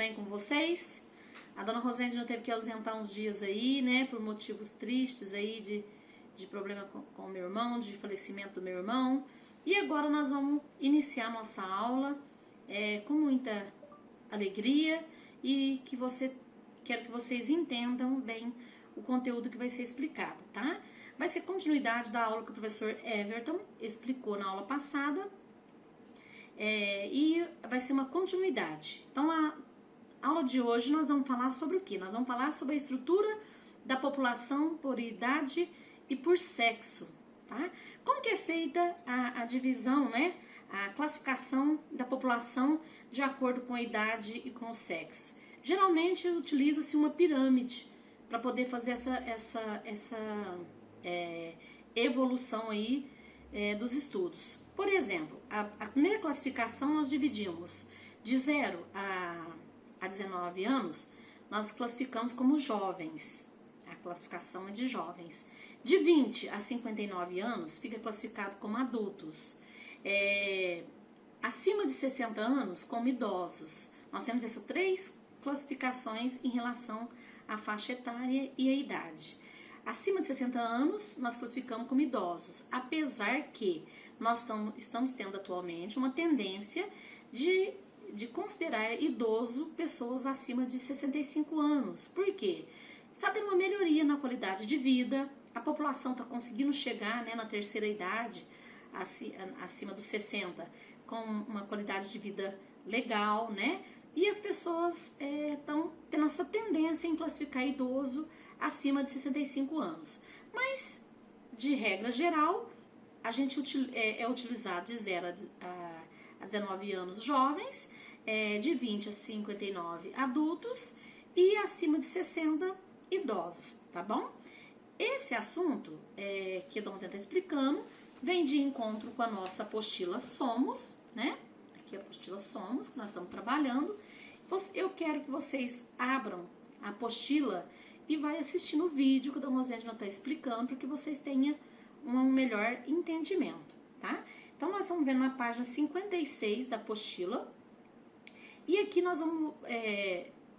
bem com vocês? A dona Rosende não teve que ausentar uns dias aí, né? Por motivos tristes aí de problema com o meu irmão, de falecimento do meu irmão. E agora nós vamos iniciar nossa aula com muita alegria e quero que vocês entendam bem o conteúdo que vai ser explicado, tá? Vai ser continuidade da aula que o professor Everton explicou na aula passada. E vai ser uma continuidade. Então, a aula de hoje nós vamos falar sobre o quê? Nós vamos falar sobre a estrutura da população por idade e por sexo, tá? Como que é feita a divisão, né? A classificação da população de acordo com a idade e com o sexo. Geralmente utiliza-se uma pirâmide para poder fazer essa evolução aí dos estudos. Por exemplo, a primeira classificação nós dividimos de 0 a 19 anos, nós classificamos como jovens. A classificação é de jovens. De 20 a 59 anos, fica classificado como adultos. Acima de 60 anos, como idosos. Nós temos essas 3 classificações em relação à faixa etária e à idade. Acima de 60 anos, nós classificamos como idosos, apesar que nós estamos tendo atualmente uma tendência de considerar idoso pessoas acima de 65 anos. Por quê? Está tendo uma melhoria na qualidade de vida, a população está conseguindo chegar, né, na terceira idade, acima dos 60, com uma qualidade de vida legal, né? E as pessoas estão tendo essa tendência em classificar idoso acima de 65 anos. Mas, de regra geral, a gente é utilizado de 0 a 19 anos jovens, de 20 a 59 adultos e acima de 60 idosos, tá bom? Esse assunto que a Dona Zé está explicando vem de encontro com a nossa apostila Somos, né? Aqui a apostila Somos, que nós estamos trabalhando. Eu quero que vocês abram a apostila e vai assistindo o vídeo que a Dona Rosângela está explicando para que vocês tenham um melhor entendimento, tá? Então, nós estamos vendo na página 56 da apostila e aqui nós vamos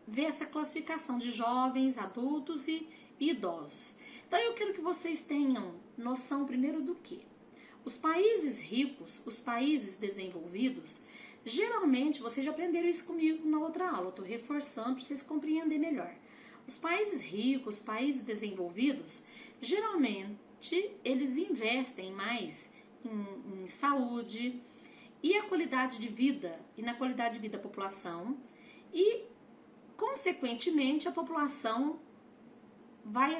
ver essa classificação de jovens, adultos e idosos. Então, eu quero que vocês tenham noção primeiro do que os países ricos, os países desenvolvidos, geralmente, vocês já aprenderam isso comigo na outra aula, eu estou reforçando para vocês compreenderem melhor. Os países ricos, os países desenvolvidos, geralmente eles investem mais em saúde e a qualidade de vida, e na qualidade de vida da população, e consequentemente a população vai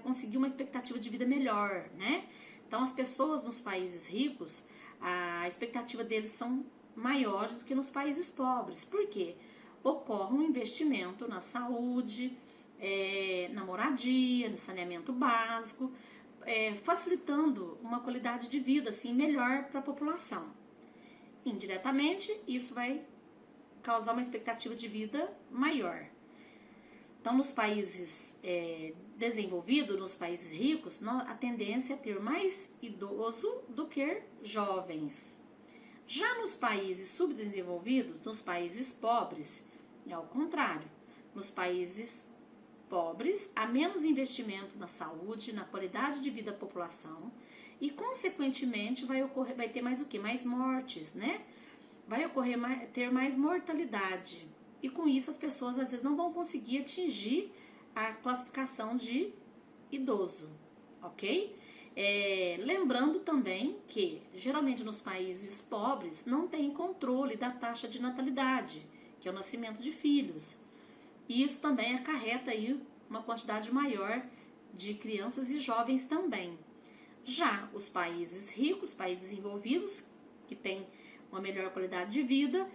conseguir uma expectativa de vida melhor, né? Então as pessoas nos países ricos, a expectativa deles são maiores do que nos países pobres. Por quê? Ocorre um investimento na saúde, na moradia, no saneamento básico, facilitando uma qualidade de vida assim, melhor para a população. Indiretamente, isso vai causar uma expectativa de vida maior. Então, nos países desenvolvidos, nos países ricos, a tendência é ter mais idoso do que jovens. Já nos países subdesenvolvidos, nos países pobres, é ao contrário. Nos países pobres, há menos investimento na saúde, na qualidade de vida da população e, consequentemente, vai ter mais o quê? Mais mortes, né? Vai ter mais mortalidade. E com isso as pessoas às vezes não vão conseguir atingir a classificação de idoso, ok? Lembrando também que geralmente nos países pobres não tem controle da taxa de natalidade, que é o nascimento de filhos. E isso também acarreta aí uma quantidade maior de crianças e jovens também. Já os países ricos, países desenvolvidos, que têm uma melhor qualidade de vida,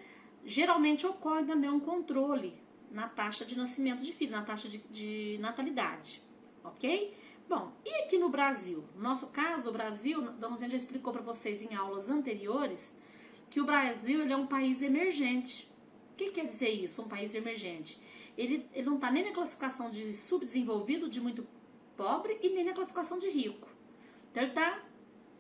geralmente ocorre também um controle na taxa de nascimento de filhos, na taxa de natalidade, ok? Bom, e aqui no Brasil? No nosso caso, o Brasil, Dona Rosângela já explicou para vocês em aulas anteriores que o Brasil ele é um país emergente. O que quer dizer isso, um país emergente? Ele não está nem na classificação de subdesenvolvido, de muito pobre, e nem na classificação de rico. Então, ele está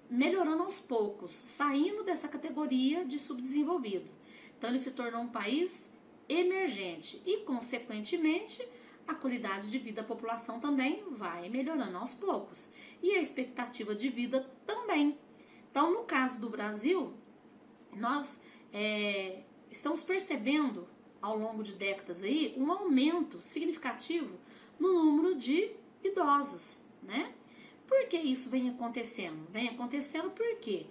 melhorando aos poucos, saindo dessa categoria de subdesenvolvido. Então, ele se tornou um país emergente e, consequentemente, a qualidade de vida da população também vai melhorando aos poucos e a expectativa de vida também. Então, no caso do Brasil, nós estamos percebendo ao longo de décadas aí um aumento significativo no número de idosos, né? Por que isso vem acontecendo? Vem acontecendo porque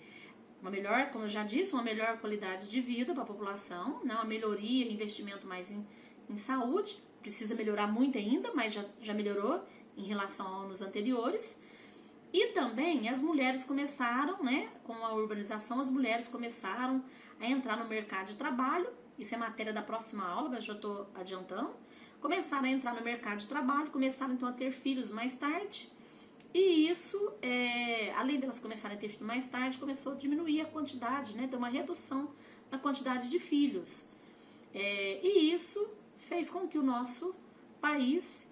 uma melhor, como eu já disse, uma melhor qualidade de vida para a população, né? Uma melhoria, investimento mais em saúde, precisa melhorar muito ainda, mas já melhorou em relação a anos anteriores. E também as mulheres começaram, né, com a urbanização, as mulheres começaram a entrar no mercado de trabalho, isso é matéria da próxima aula, mas já estou adiantando, começaram a entrar no mercado de trabalho, começaram então a ter filhos mais tarde, e isso, além delas começarem a ter filhos mais tarde, começou a diminuir a quantidade, né, deu uma redução na quantidade de filhos. E isso fez com que o nosso país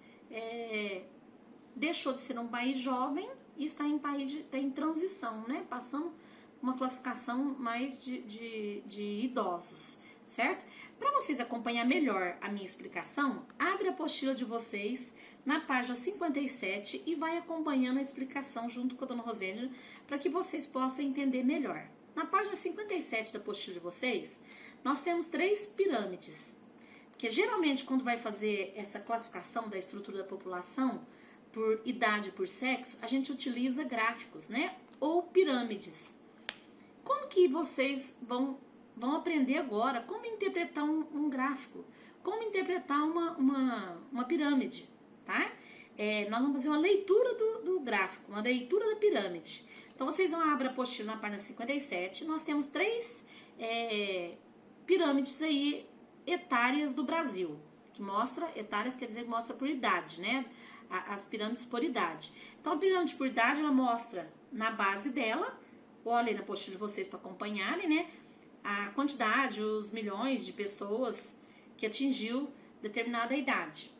deixou de ser um país jovem e está em transição, né? Passando uma classificação mais de idosos, certo? Para vocês acompanhar melhor a minha explicação, abre a apostila de vocês na página 57 e vai acompanhando a explicação junto com a dona Rosângela para que vocês possam entender melhor. Na página 57 da apostila de vocês, nós temos 3 pirâmides, porque geralmente quando vai fazer essa classificação da estrutura da população por idade, por sexo, a gente utiliza gráficos, né? Ou pirâmides. Como que vocês vão aprender agora como interpretar um gráfico? Como interpretar uma pirâmide, tá? Nós vamos fazer uma leitura do gráfico, uma leitura da pirâmide. Então, vocês vão abrir a apostila na página 57. Nós temos 3 pirâmides aí etárias do Brasil. Que mostra, etárias quer dizer que mostra por idade, né? As pirâmides por idade. Então, a pirâmide por idade, ela mostra na base dela, olhem na apostila de vocês para acompanharem, né? A quantidade, os milhões de pessoas que atingiu determinada idade.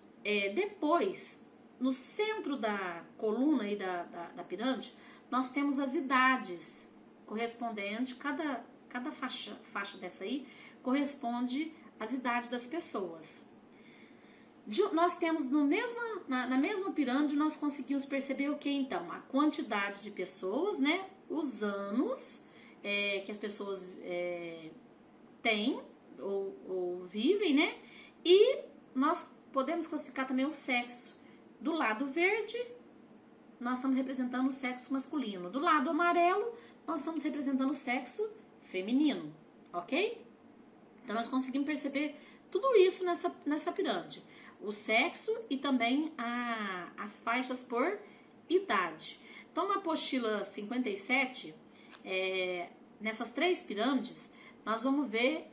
Depois, no centro da coluna aí da pirâmide, nós temos as idades correspondentes, cada faixa dessa aí corresponde às idades das pessoas. Nós temos na mesma pirâmide, nós conseguimos perceber o que então? A quantidade de pessoas, né? Os anos que as pessoas têm ou vivem, né? E nós podemos classificar também o sexo. Do lado verde, nós estamos representando o sexo masculino. Do lado amarelo, nós estamos representando o sexo feminino, ok? Então, nós conseguimos perceber tudo isso nessa pirâmide. O sexo e também as faixas por idade. Então, na apostila 57, nessas 3 pirâmides, nós vamos ver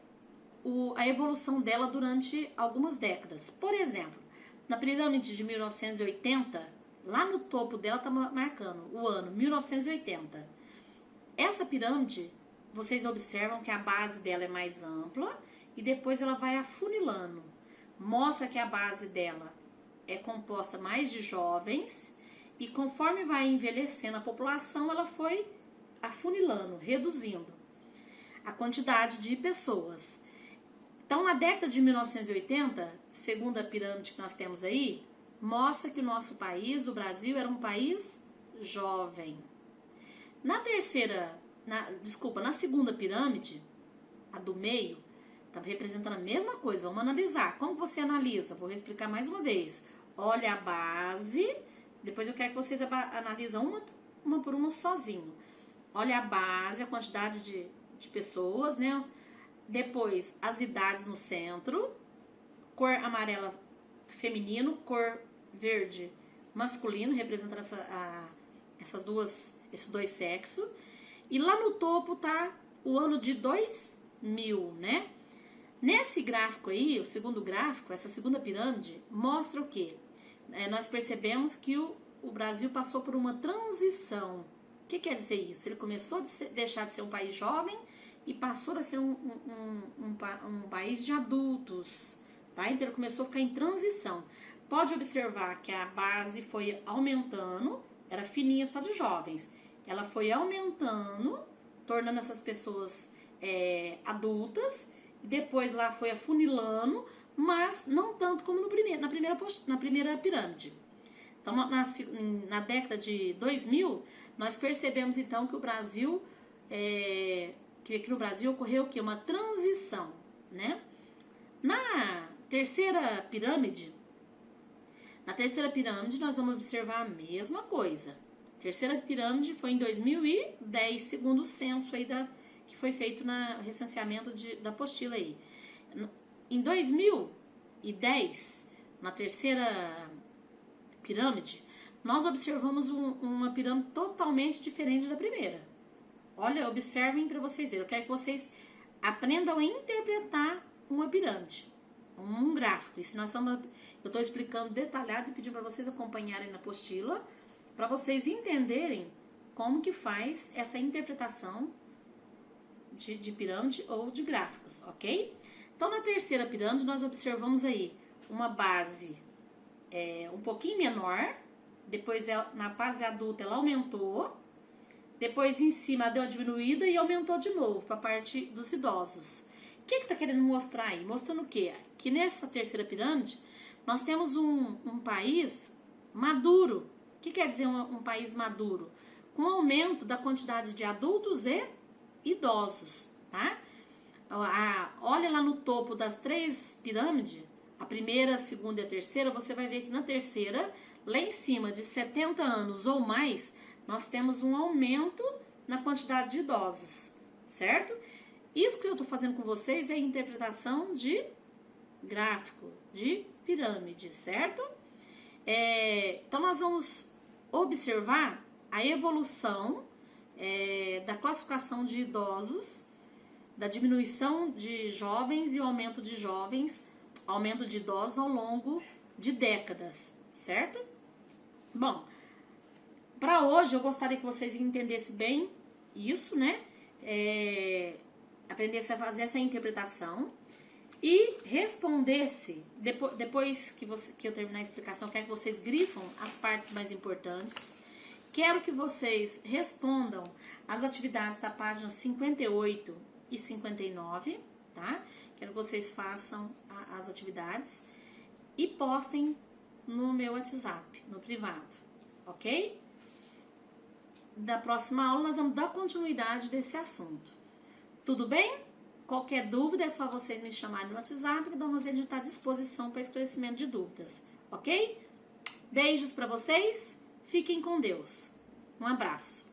a evolução dela durante algumas décadas. Por exemplo, na pirâmide de 1980, lá no topo dela está marcando o ano 1980. Essa pirâmide, vocês observam que a base dela é mais ampla e depois ela vai afunilando. Mostra que a base dela é composta mais de jovens e conforme vai envelhecendo a população, ela foi afunilando, reduzindo a quantidade de pessoas. Então, na década de 1980, segundo a pirâmide que nós temos aí, mostra que o nosso país, o Brasil, era um país jovem. Na segunda pirâmide, a do meio, está representando a mesma coisa. Vamos analisar. Como você analisa? Vou explicar mais uma vez. Olha a base, depois eu quero que vocês analisem uma por uma sozinho. Olha a base, a quantidade de pessoas, né? Depois, as idades no centro, cor amarela feminino, cor verde masculino, representando esses dois sexos. E lá no topo tá o ano de 2000, né? Nesse gráfico aí, o segundo gráfico, essa segunda pirâmide, mostra o quê? Nós percebemos que o Brasil passou por uma transição. O que quer dizer isso? Ele começou a deixar de ser um país jovem e passou a ser um país de adultos, tá? Então ele começou a ficar em transição. Pode observar que a base foi aumentando, era fininha só de jovens. Ela foi aumentando, tornando essas pessoas adultas, e depois lá foi afunilando, mas não tanto como na primeira pirâmide. Então, na década de 2000, nós percebemos então que o Brasil, que aqui no Brasil ocorreu o quê? Uma transição, né? Na terceira pirâmide, nós vamos observar a mesma coisa. A terceira pirâmide foi em 2010, segundo o censo aí que foi feito no recenseamento da apostila aí. Em 2010, na terceira pirâmide, nós observamos uma pirâmide totalmente diferente da primeira. Olha, observem para vocês verem. Eu quero que vocês aprendam a interpretar uma pirâmide, um gráfico. Isso eu estou explicando detalhado e pedindo para vocês acompanharem na apostila, para vocês entenderem como que faz essa interpretação de pirâmide ou de gráficos, ok? Então, na terceira pirâmide, nós observamos aí uma base um pouquinho menor, depois na fase adulta ela aumentou, depois em cima deu uma diminuída e aumentou de novo para a parte dos idosos. O que está querendo mostrar aí? Mostrando o quê? Que nessa terceira pirâmide nós temos um país maduro. O que quer dizer um país maduro? Com aumento da quantidade de adultos e idosos, tá? Olha lá no topo das três pirâmides, a primeira, a segunda e a terceira, você vai ver que na terceira, lá em cima de 70 anos ou mais, nós temos um aumento na quantidade de idosos, certo? Isso que eu estou fazendo com vocês é a interpretação de gráfico, de pirâmide, certo? Então, nós vamos observar a evolução da classificação de idosos, da diminuição de jovens e o aumento de aumento de idosos ao longo de décadas, certo? Bom, para hoje eu gostaria que vocês entendessem bem isso, né? Aprendesse a fazer essa interpretação e respondesse, depois que eu terminar a explicação, eu quero que vocês grifam as partes mais importantes. Quero que vocês respondam as atividades da página 58 e 59, tá? Quero que vocês façam as atividades e postem no meu WhatsApp, no privado, ok? Da próxima aula nós vamos dar continuidade desse assunto. Tudo bem? Qualquer dúvida é só vocês me chamarem no WhatsApp, que a Dona Rosane está à disposição para esclarecimento de dúvidas, ok? Beijos para vocês, fiquem com Deus. Um abraço.